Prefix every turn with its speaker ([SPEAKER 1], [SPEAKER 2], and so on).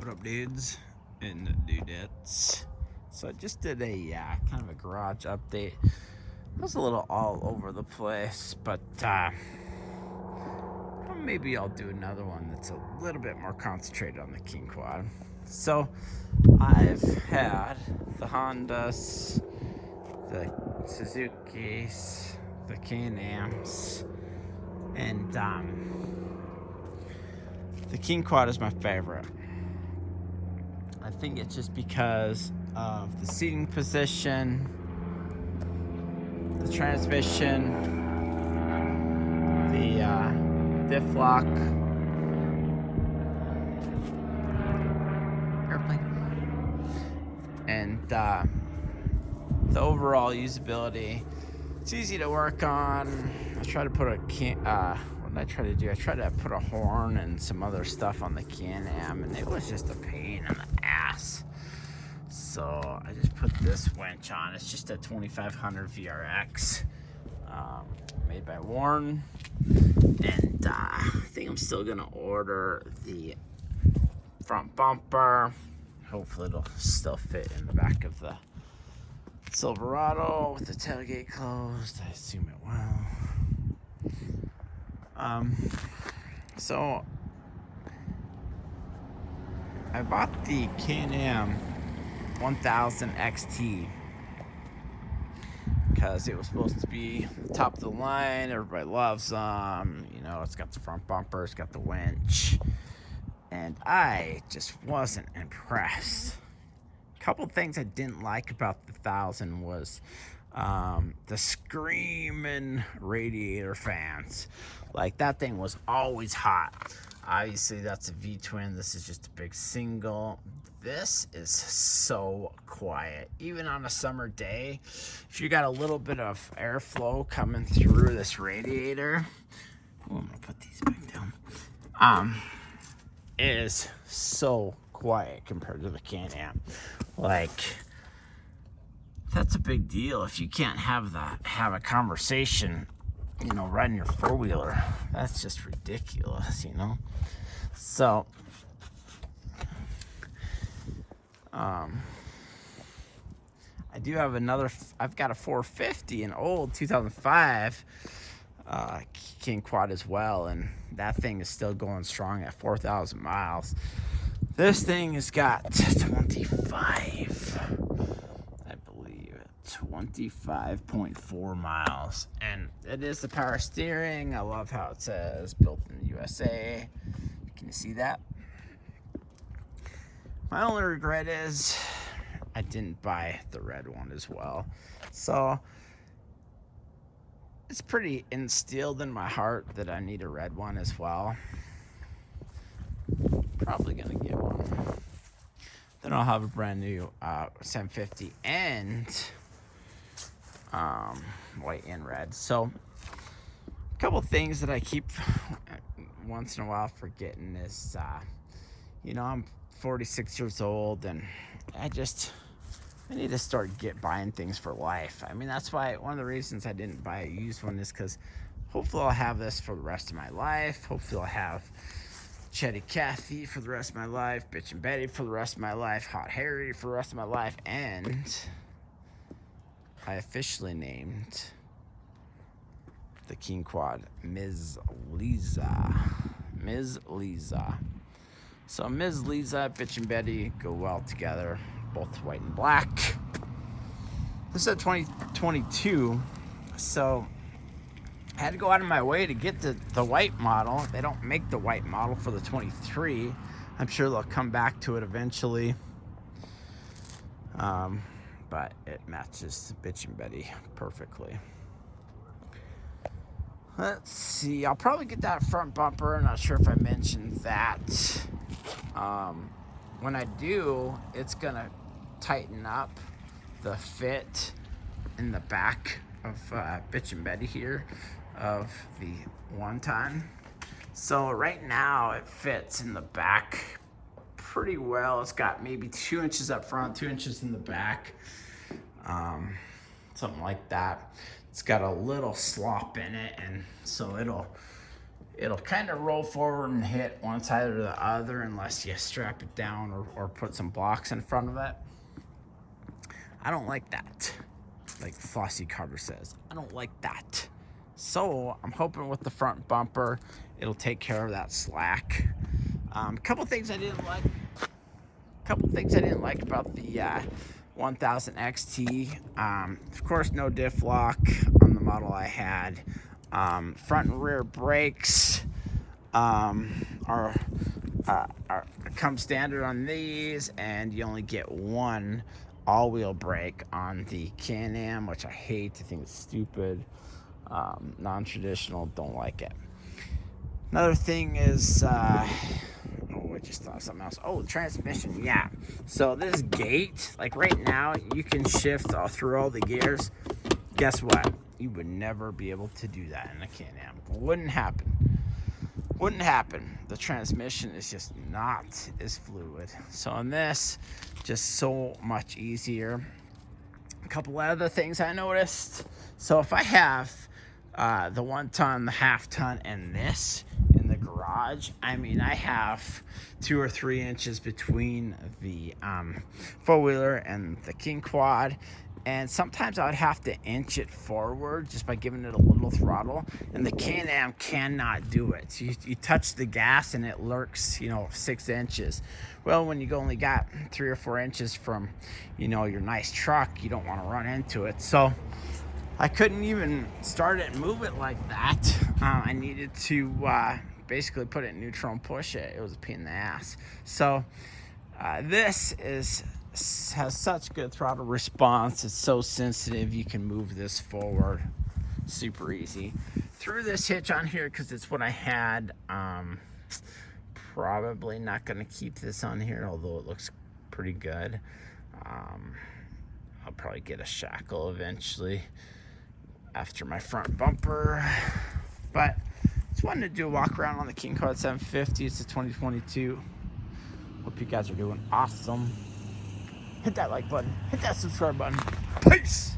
[SPEAKER 1] What up, dudes and dudettes? So I just did a kind of a garage update. It was a little all over the place, but maybe I'll do another one that's a little bit more concentrated on the King Quad. So I've had the Hondas, the Suzukis, the Can-Ams, and the King Quad is my favorite. I think it's just because of the seating position, the transmission, the diff lock, airplane, and the overall usability. It's easy to work on. I tried to put what did I try to do? I tried to put a horn and some other stuff on the Can-Am, and it was just a pain in the ass. So I just put this winch on. It's just a 2500 VRX, made by Warren, and I think I'm still gonna order the front bumper. Hopefully it'll still fit in the back of the Silverado with the tailgate closed. I assume it will. So I bought the Can-Am 1000 XT because it was supposed to be top of the line. Everybody loves them. You know, it's got the front bumper, it's got the winch, and I just wasn't impressed. A couple things I didn't like about the 1000 was the screaming radiator fans. Like, that thing was always hot. Obviously that's a V-twin. This is just a big single. This is so quiet. Even on a summer day, if you got a little bit of airflow coming through this radiator, I'm gonna put these back down. It is so quiet compared to the Can-Am. Like, that's a big deal. If you can't have a conversation, you know, riding your four-wheeler, that's just ridiculous, you know. So I do have I've got a 450, an old 2005 King Quad as well, and that thing is still going strong at 4,000 miles. This thing has got 25.4 miles, and it is the power steering. I love how it says built in the USA. Can you see that? My only regret is I didn't buy the red one as well. So it's pretty instilled in my heart that I need a red one as well. Probably gonna get one. Then I'll have a brand new 750 and white and red. So a couple things that I keep once in a while forgetting is, you know, I'm 46 years old, and I need to start buying things for life. I mean, that's why one of the reasons I didn't buy a used one is because hopefully I'll have this for the rest of my life. Hopefully I'll have Chetty Cathy for the rest of my life, Bitch and Betty for the rest of my life, Hot Harry for the rest of my life, and I officially named the King Quad Ms. Lisa. Ms. Lisa. So Ms. Lisa, Bitch and Betty go well together, both white and black. This is a 2022, so I had to go out of my way to get the white model. They don't make the white model for the 23. I'm sure they'll come back to it eventually. But it matches Bitch and Betty perfectly. Let's see. I'll probably get that front bumper. I'm not sure if I mentioned that. When I do, it's gonna tighten up the fit in the back of Bitch and Betty here of the one ton. So right now it fits in the back pretty well. It's got maybe 2 inches up front, 2 inches in the back, something like that. It's got a little slop in it, and so it'll kind of roll forward and hit one side or the other unless you strap it down or put some blocks in front of it. I don't like that. Like Flossie Carter says, I don't like that. So I'm hoping with the front bumper, it'll take care of that slack. Couple things I didn't like about the 1000 XT. Of course, no diff lock on the model I had. Front and rear brakes are come standard on these, and you only get one all-wheel brake on the Can-Am, which I hate. I think it's stupid. Non-traditional, don't like it. Another thing is, I just thought of something else. Oh, transmission, yeah. So this gate, like right now, you can shift through all the gears. Guess what? You would never be able to do that in a Can-Am. Wouldn't happen. The transmission is just not as fluid. So on this, just so much easier. A couple other things I noticed. So if I have the 1 ton, the half ton, and this in the garage, I mean, I have 2 or 3 inches between the four-wheeler and the King Quad. And sometimes I would have to inch it forward just by giving it a little throttle. And the Can-Am cannot do it. So you touch the gas and it lurks, 6 inches. Well, when you only got 3 or 4 inches from, your nice truck, you don't want to run into it. So I couldn't even start it and move it like that. I needed to basically put it in neutral and push it. It was a pain in the ass. So this has such good throttle response. It's so sensitive. You can move this forward super easy. Threw this hitch on here because it's what I had. Probably not going to keep this on here, although it looks pretty good. I'll probably get a shackle eventually after my front bumper. But just wanted to do a walk around on the King Quad 750. It's a 2022. Hope you guys are doing awesome. Hit that like button. Hit that subscribe button. Peace.